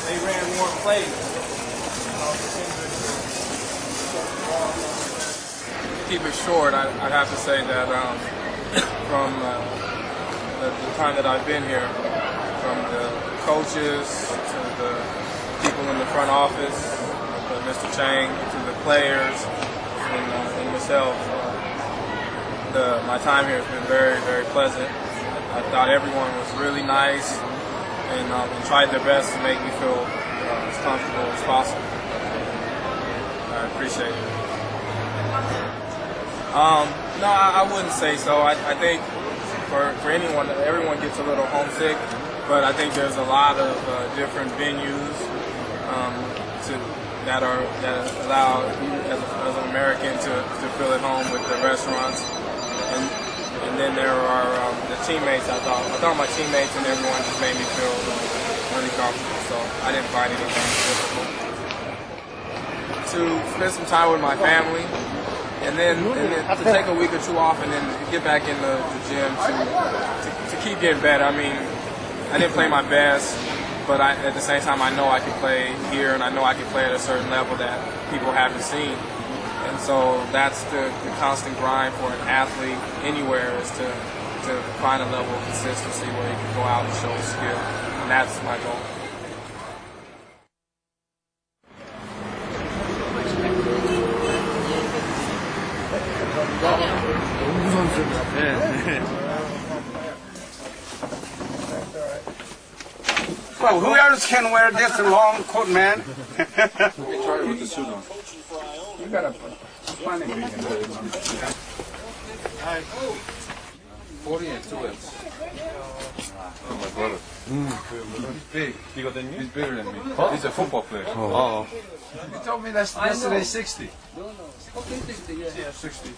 they ran more plays. Keep it short, I'd have to say that from the time that I've been here, from the coaches to the people in the front office, Mr. Chang, to the players, and myself, my time here has been very, very pleasant. I thought everyone was really nice and tried their best to make me feel as comfortable as possible. I appreciate it. No, I wouldn't say so. I think for anyone, everyone gets a little homesick, but I think there's a lot of different venues that allow you as an American to feel at home with the restaurants, and then there are the teammates. I thought my teammates and everyone just made me feel really comfortable, so I didn't find anything difficult. To spend some time with my family. And then to take a week or two off and then get back in the gym to keep getting better. I mean, I didn't play my best, but at the same time I know I can play here and I know I can play at a certain level that people haven't seen. And so that's the constant grind for an athlete anywhere, is to find a level of consistency where you can go out and show skill. And that's my goal. So who else can wear this long coat, man? Try it with the suit on. You got a funny thing. 40 and 2 X. Oh, my brother. He's big. He's bigger than me. He's a football player. Oh. He told me that's yesterday 60. Yeah, 60.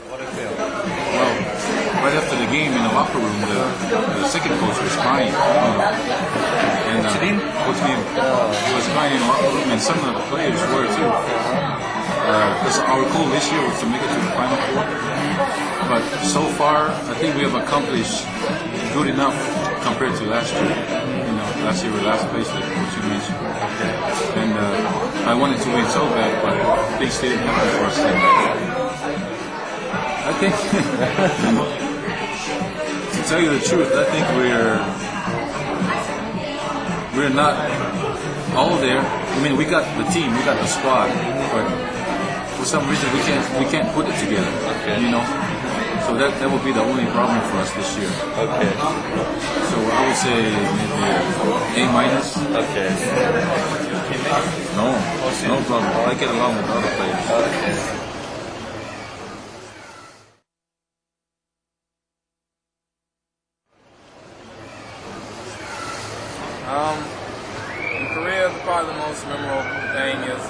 What do you feel? Well, right after the game in the locker room, the second coach was crying. And Coach Lim? He was crying in the locker room, and some of the players were too. Because our goal this year was to make it to the Final Four. But so far, I think we have accomplished good enough compared to last year. You know, last year we were last place, like what you mentioned. And I wanted to win so bad, but things didn't happen for us. I think, to tell you the truth, I think we're not all there. I mean, we got the team, we got the squad, but for some reason we can't put it together. Okay. You know, so that will be the only problem for us this year. Okay. So I would say maybe A minus. Okay. No problem. I get along with other players. Okay. In Korea, probably the most memorable thing is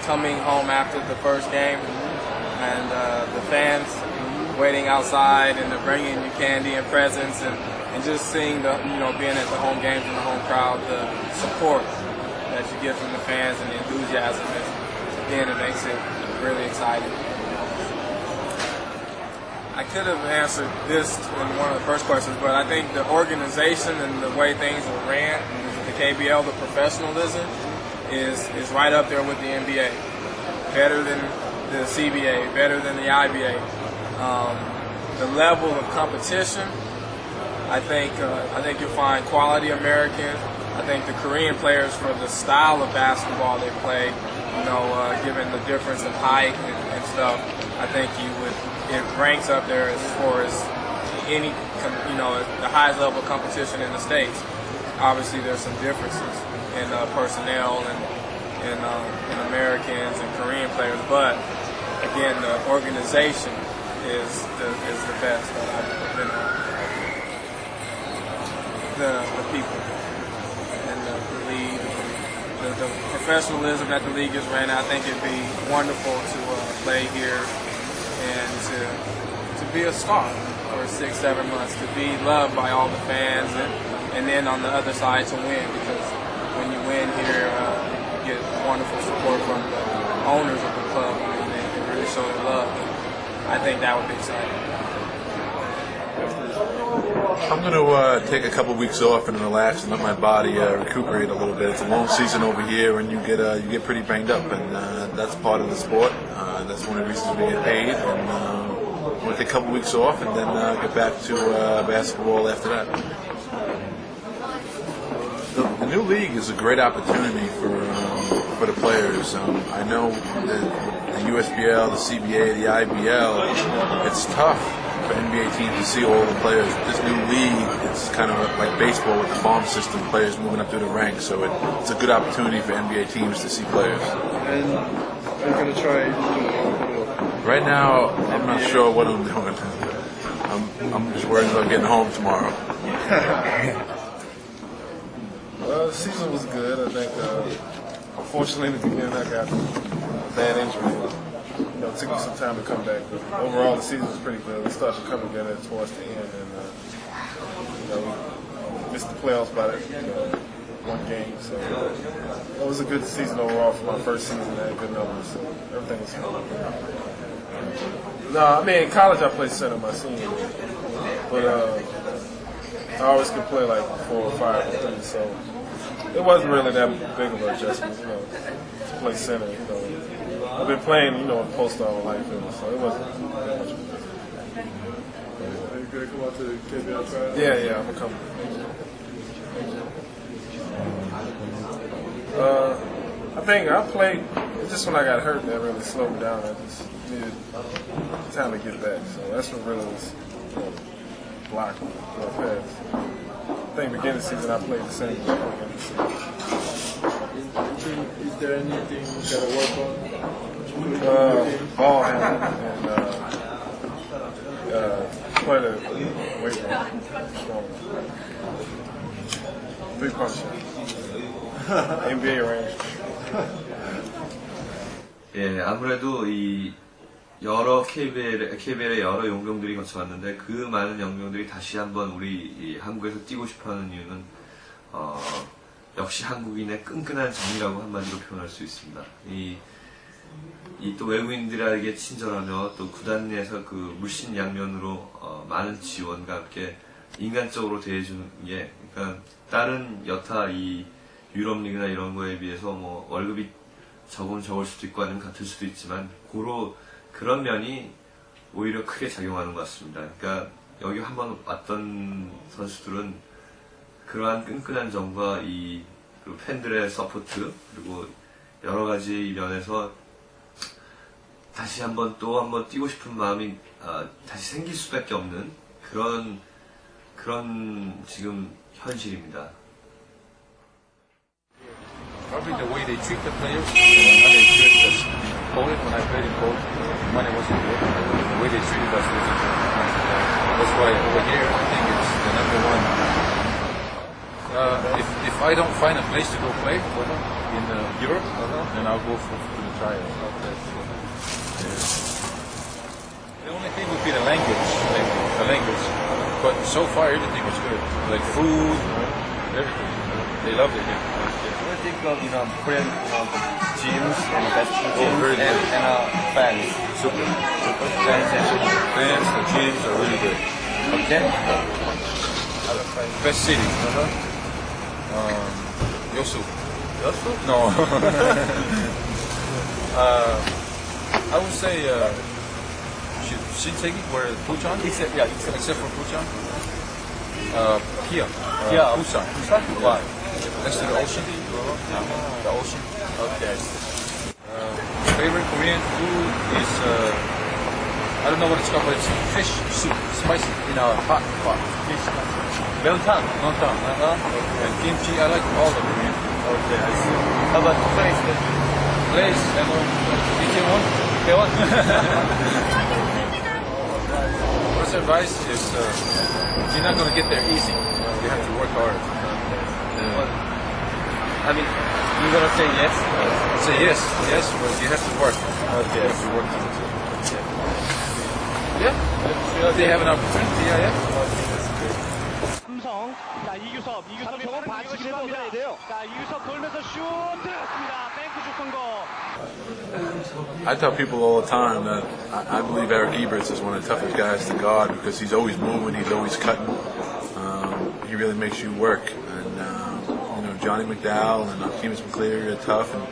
coming home after the first game and the fans waiting outside and they're bringing you candy and presents and just seeing being at the home games and the home crowd, the support that you get from the fans and the enthusiasm. Again, it makes it really exciting. I could have answered this in one of the first questions, but I think the organization and the way things are ran, the KBL, the professionalism, is right up there with the NBA. Better than the CBA, better than the IBA. The level of competition, I think you'll find quality Americans. I think the Korean players, for the style of basketball they play, given the difference in height and stuff, I think it ranks up there as far as any, the highest level of competition in the States. Obviously, there's some differences in personnel and Americans and Korean players, but again, the organization is the best that I've been on. The people and the league, the professionalism that the league has ran. I think it'd be wonderful to play here and to be a star for 6-7 months, to be loved by all the fans, and then on the other side to win, because when you win here, you get wonderful support from the owners of the club. I mean, they really show their love. I think that would be exciting. I'm going to take a couple weeks off and relax and let my body recuperate a little bit. It's a long season over here, and you get pretty banged up, and that's part of the sport. That's one of the reasons we get paid. And I'm going to take a couple weeks off and then get back to basketball after that. The new league is a great opportunity for the players. I know the USBL, the CBA, the IBL. It's tough for NBA teams to see all the players. This new league, it's kind of like baseball with the farm system, players moving up through the ranks. So it's a good opportunity for NBA teams to see players. And are you going to try? Right now, I'm not sure what I'm doing. I'm just worried about getting home tomorrow. The season was good. I think, unfortunately, in the beginning, I got a bad injury. It took me some time to come back, but overall, the season was pretty good. We started to come together towards the end, and we missed the playoffs by one game. So it was a good season overall for my first season. I had good numbers. So everything was fine. No, I mean, in college, I played center my senior year, but I always could play like 4 or 5 or 3, so it wasn't really that big of an adjustment, to play center. I've been playing, in post all my life, so it wasn't that much of a difference. Are you going to come out to the KBL trial? Yeah, I'm going to come. I think I played, just when I got hurt, that really slowed me down. I just needed time to get back, so that's what really was blocked real fast. I think beginning of the season I played the same. Is there anything you got to work on? Ball handling and play the weight room. 3-punch. NBA range. 예, 아무래도 이 여러 KBL의 여러 용병들이 거쳐왔는데 그 많은 용병들이 다시 한번 우리 이 한국에서 뛰고 싶어하는 이유는 역시 한국인의 끈끈한 정이라고 한마디로 표현할 수 있습니다. 이 또 외국인들에게 친절하며 또 구단 내에서 그 물신양면으로 많은 지원과 함께 인간적으로 대해주는 게, 그러니까 다른 여타 이 유럽 리그나 이런 거에 비해서 뭐 월급이 적을 수도 있고 아니면 같을 수도 있지만 그런 면이 오히려 크게 작용하는 것 같습니다. 그러니까 여기 한번 왔던 선수들은 그러한 끈끈한 정과 이 팬들의 서포트 그리고 여러 가지 면에서 다시 한번 뛰고 싶은 마음이 다시 생길 수밖에 없는 그런 지금 현실입니다. Probably the way they treat the players, how they treat us. Poland, when I played in Poland, money wasn't good. The way they treated us wasn't good. That's why over here, I think it's the number one. If I don't find a place to go play for them in Europe, then I'll go to the trial. The only thing would be the language. But so far, everything was good. Like food, everything. They loved it here. What do you think of Korean gyms and basketball gyms and fans? Super. Fans, The gyms are really good. okay? Best city. Yosu. Yosu? No. I would say Shinseki, where Busan. Except for Busan. Kia. Busan. Why? Next to the ocean. The ocean. Okay. Favorite Korean food is I don't know what it's called, but it's fish soup, spicy in a hot pot. Fish Meontan. and kimchi. I like all the Korean. Okay, I see. How about place? Place and Itaewon. First advice is you're not gonna get there easy. You have to work hard. I mean, you're gonna say yes? Say yes, but you have to work. Okay. You have to work. Yeah. If they have an opportunity, yeah. 삼성, 자 이규섭 저건 반칙이라도 얻어야 돼요. 자 이규섭 돌면서 슛 들어갔습니다. 뱅크슛 성공. I tell people all the time that I believe Eric Eberts is one of the toughest guys to guard because he's always moving, he's always cutting. he really makes you work. And Johnny McDowell and Keemus McCleary are tough, and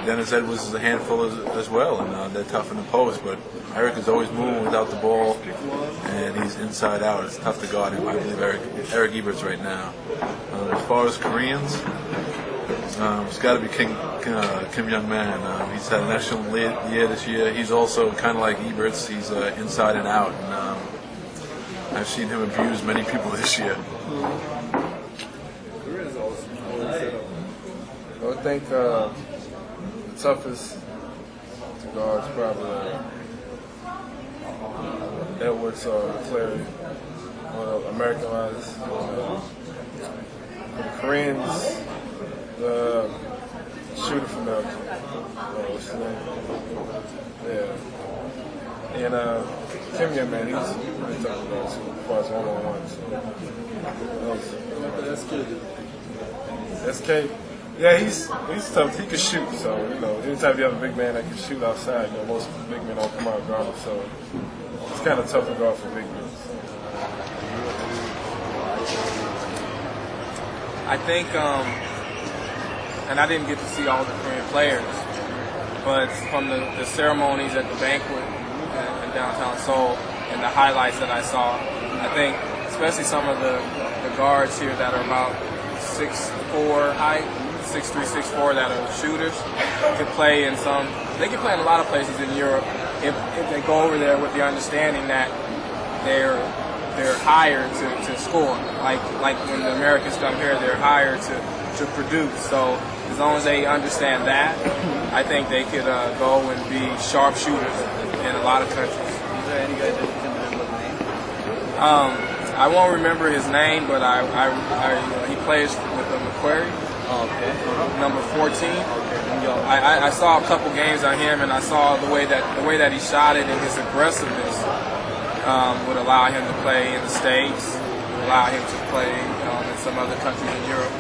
Dennis Edwards is a handful as well, and they're tough in the post. But Eric is always moving without the ball, and he's inside out. It's tough to guard him. I believe Eric Eberts right now. As far as Koreans, it's got to be Kim Young-man. He's had an excellent year this year. He's also kind of like Eberts. He's inside and out, and I've seen him abuse many people this year. I would think the toughest to guard is probably Edwards or McCleary, American-wise. For the Koreans, the shooter from Belgium. What's his name? Yeah. And Kim Young-man, he's pretty tough to guard too, as far as one-on-one. So, SK. Yeah, he's tough. He can shoot, so anytime you have a big man that can shoot outside, most big men don't come out guarding, so it's kind of tough to guard for big men. I think, and I didn't get to see all the Korean players, but from the ceremonies at the banquet in downtown Seoul and the highlights that I saw, I think especially some of the guards here that are about 6'4" height, 6'3", 6'4", that are shooters, could play in they can play in a lot of places in Europe if they go over there with the understanding that they're hired to score. Like when the Americans come here, they're hired to produce. So as long as they understand that, I think they could go and be sharpshooters in a lot of countries. Is there any guy that you can remember the name? I won't remember his name, but he plays with Macquarie. Oh, okay. Number 14. Okay. I saw a couple games on him, and I saw the way that he shot it and his aggressiveness would allow him to play in the States, would allow him to play in some other countries in Europe.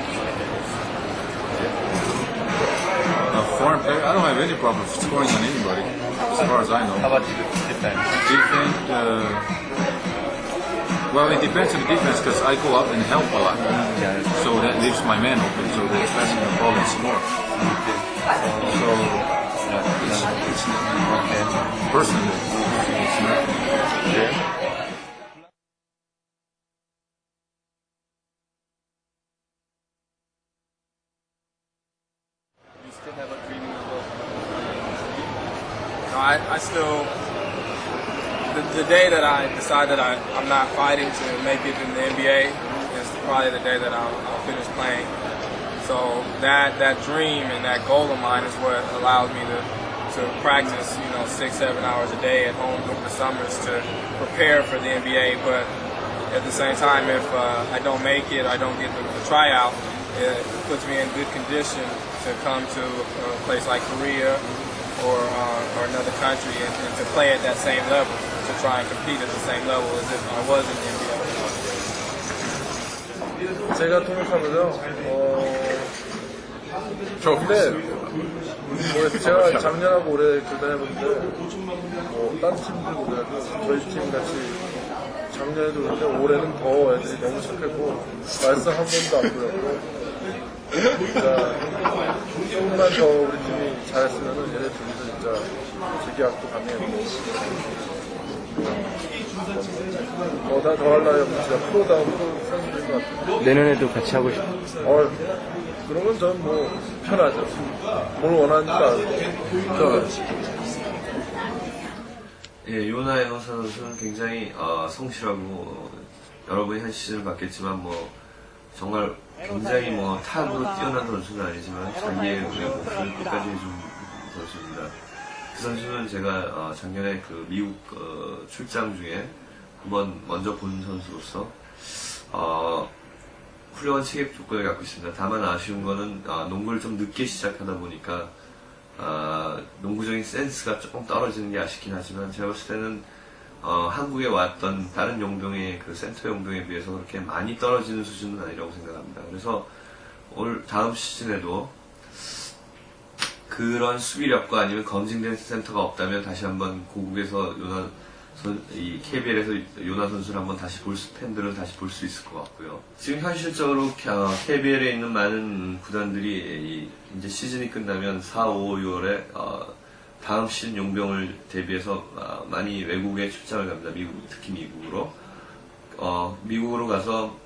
A foreign player, I don't have any problem scoring on anybody, as far as I know. How about defense? Well, it depends on the defense because I go up and help a lot. Yeah. So that leaves my man open, so they're passing the ball and score. Okay. So it's personally, it's not. Okay. You still have a dream as well? No, I still. The day that I decide that I'm not fighting to make it in the NBA is probably the day that I'll finish playing. So that dream and that goal of mine is what allows me to practice, 6-7 hours a day at home during the summers to prepare for the NBA. But at the same time, if I don't make it, I don't get the tryout, it puts me in good condition to come to a place like Korea or another country and to play at that same level, to try and compete at the same level as if I was in the NBA. 제가 통역하면요, 근데 제가 작년하고 올해 교단해봤는데 다른 팀들보다도 저희 팀 같이 작년에도 그런데 올해는 더 애들이 너무 착했고 말썽 한 번도 안 부렸고 진짜 조금만 더 우리 팀이 잘했으면은 얘네 둘이서 진짜 재계약도 가능했고 더 하려면 진짜 프로다운 프로 선수들인 것 같아요. 내년에도 같이 하고 싶어요. 그런 건 전 편하죠. 뭘 원하는지 알고. 예, 요나에노사 선수는 굉장히 성실하고 여러분이 한 시즌을 봤겠지만 정말 굉장히 타구로 뛰어난 선수는 아니지만 자기의 목표를 끝까지 해준 선수입니다. 그 선수는 제가 작년에 그 미국 출장 중에 한번 먼저 본 선수로서 훌륭한 체격 조건을 갖고 있습니다. 다만 아쉬운 거는 농구를 좀 늦게 시작하다 보니까 농구적인 센스가 조금 떨어지는 게 아쉽긴 하지만 제가 봤을 때는 한국에 왔던 다른 용병의 그 센터 용병에 비해서 그렇게 많이 떨어지는 수준은 아니라고 생각합니다. 그래서 다음 시즌에도 그런 수비력과 아니면 검증된 센터가 없다면 다시 한번 고국에서 요나 이 KBL에서 요나 선수를 한번 팬들은 다시 볼 수 있을 것 같고요. 지금 현실적으로 KBL에 있는 많은 구단들이 이제 시즌이 끝나면 4, 5, 6월에 다음 시즌 용병을 대비해서 많이 외국에 출장을 갑니다. 특히 미국으로. 미국으로 가서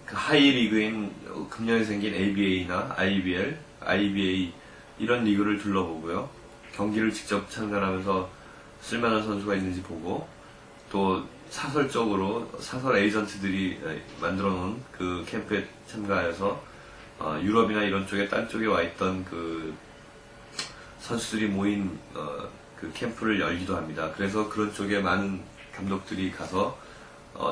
그 하이 리그인 금년에 생긴 ABA나 IBA 이런 리그를 둘러보고요. 경기를 직접 참관하면서 쓸만한 선수가 있는지 보고, 또 사설 에이전트들이 만들어 놓은 그 캠프에 참가해서 유럽이나 이런 쪽에 딴 쪽에 와 있던 그 선수들이 모인 그 캠프를 열기도 합니다. 그래서 그런 쪽에 많은 감독들이 가서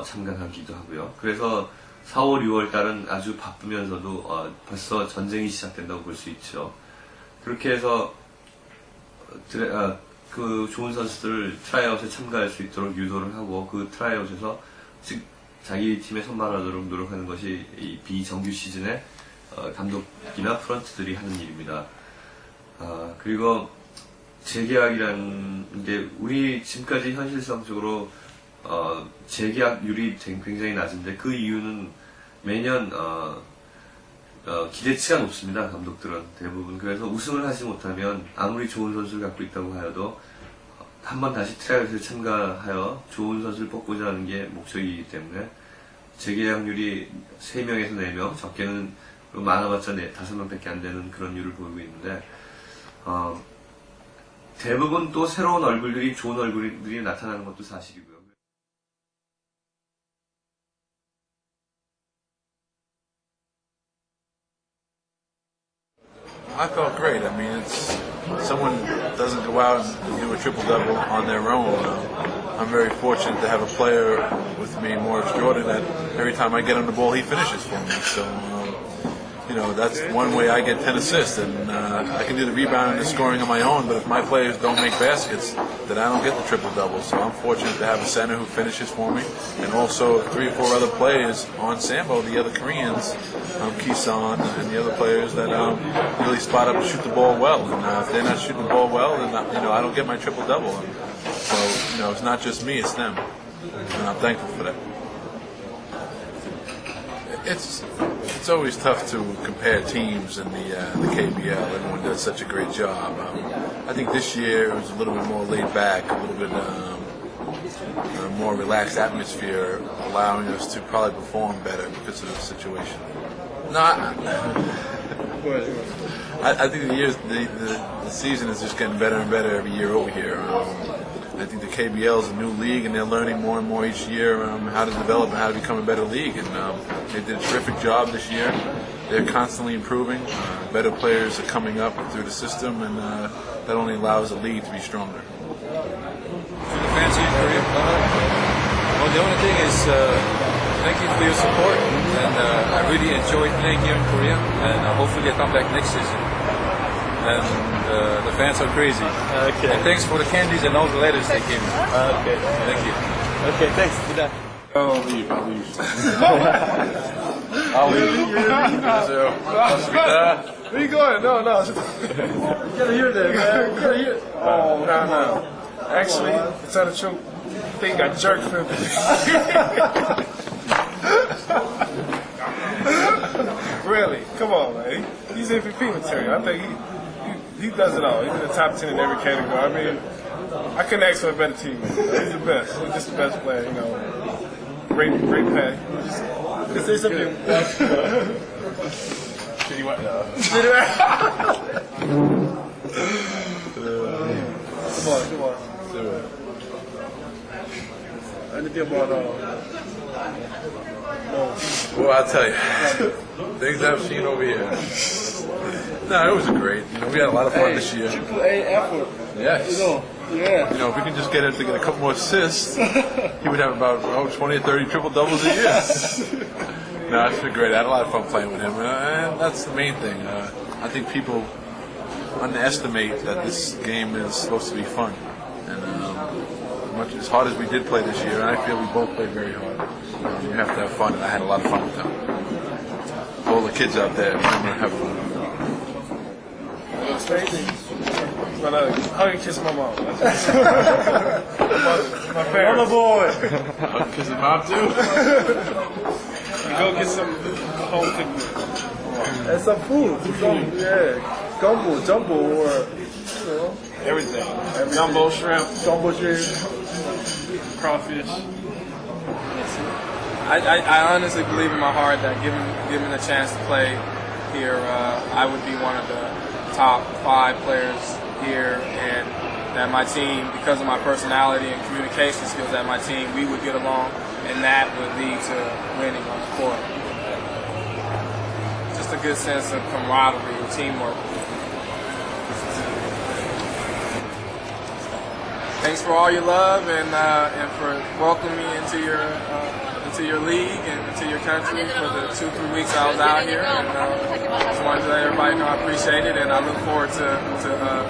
참가하기도 하고요. 그래서 4, 5, 6월 달은 아주 바쁘면서도 벌써 전쟁이 시작된다고 볼 수 있죠. 그렇게 해서 그 좋은 선수들을 트라이아웃에 참가할 수 있도록 유도를 하고, 그 트라이아웃에서 자기 팀에 선발하도록 노력하는 것이 이 비정규 시즌에 감독이나 프런트들이 하는 일입니다. 그리고 재계약이라는 게 우리 지금까지 현실성적으로 재계약률이 굉장히 낮은데, 그 이유는 매년 기대치가 높습니다. 감독들은 대부분. 그래서 우승을 하지 못하면 아무리 좋은 선수를 갖고 있다고 하여도 한번 다시 트라이아웃에 참가하여 좋은 선수를 뽑고자 하는 게 목적이기 때문에 재계약률이 3명에서 4명, 적게는 많아봤자 5명밖에 안 되는 그런 률을 보이고 있는데, 대부분 또 새로운 얼굴들이, 좋은 얼굴들이 나타나는 것도 사실이고요. I felt great. I mean, someone doesn't go out and do a triple-double on their own. I'm very fortunate to have a player with me, Morris Jordan, that every time I get him the ball, he finishes for me. So, that's one way I get 10 assists, and I can do the rebounding and the scoring on my own, but if my players don't make baskets, then I don't get the triple-double. So I'm fortunate to have a center who finishes for me, and also 3 or 4 other players on Sambo, the other Koreans, Kisan, and the other players that really spot up and shoot the ball well. And if they're not shooting the ball well, then I don't get my triple-double. So, it's not just me, it's them. And I'm thankful for that. It's always tough to compare teams in the KBL. Everyone does such a great job. I think this year it was a little bit more laid back, a little bit more relaxed atmosphere, allowing us to probably perform better because of the situation. No, I think the season is just getting better and better every year over here. I think the KBL is a new league, and they're learning more and more each year how to develop and how to become a better league. And they did a terrific job this year. They're constantly improving. Better players are coming up through the system, and that only allows the league to be stronger. For the fans here in Korea, well, the only thing is thank you for your support, and I really enjoyed playing here in Korea, and hopefully I come back next season. And the fans are crazy. Okay. And thanks for the candies and all the letters they gave me. Okay. Thank you. Okay, thanks. Good night. I'll leave. I'll leave. Where you going? No. You gotta hear that, man. You gotta hear. Oh, no. Actually, to tell the truth, I think I jerked him. Really? Come on, man. He's MVP material. I think he does it all. He's in the top 10 in every category. I mean, I couldn't ask for a better teammate. He's the best. He's just the best player, Great pay. Just say something. Shitty what? Come on. Anything about Well, I'll tell you, things I've seen over here. No, it was great. We had a lot of fun this year. Triple A effort. Yes. Yeah. If we can just get him to get a couple more assists, he would have about 20 or 30 triple doubles a year. No, it's been great. I had a lot of fun playing with him, and that's the main thing. I think people underestimate that this game is supposed to be fun, and much as hard as we did play this year, and I feel we both played very hard. You have to have fun, and I had a lot of fun with them. All the kids out there, remember to have fun. But hug and kiss my mom. That's my parents. boy. Kiss his mom too. And go get some home cooked meal. And some food. Gumbo, jumbo, or Everything. Gumbo shrimp, crawfish. I honestly believe in my heart that given the chance to play here, I would be one of the top 5 players here, and that my team, because of my personality and communication skills, that my team, we would get along, and that would lead to winning on the court. Just a good sense of camaraderie and teamwork. Thanks for all your love and for welcoming me into your league and into your country for the 2-3 weeks I was out here. And just wanted to let everybody know I appreciate it, and I look forward to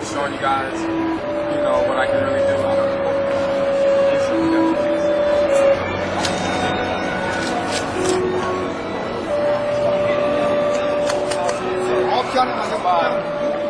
showing you guys, what I can really do out here. Bye.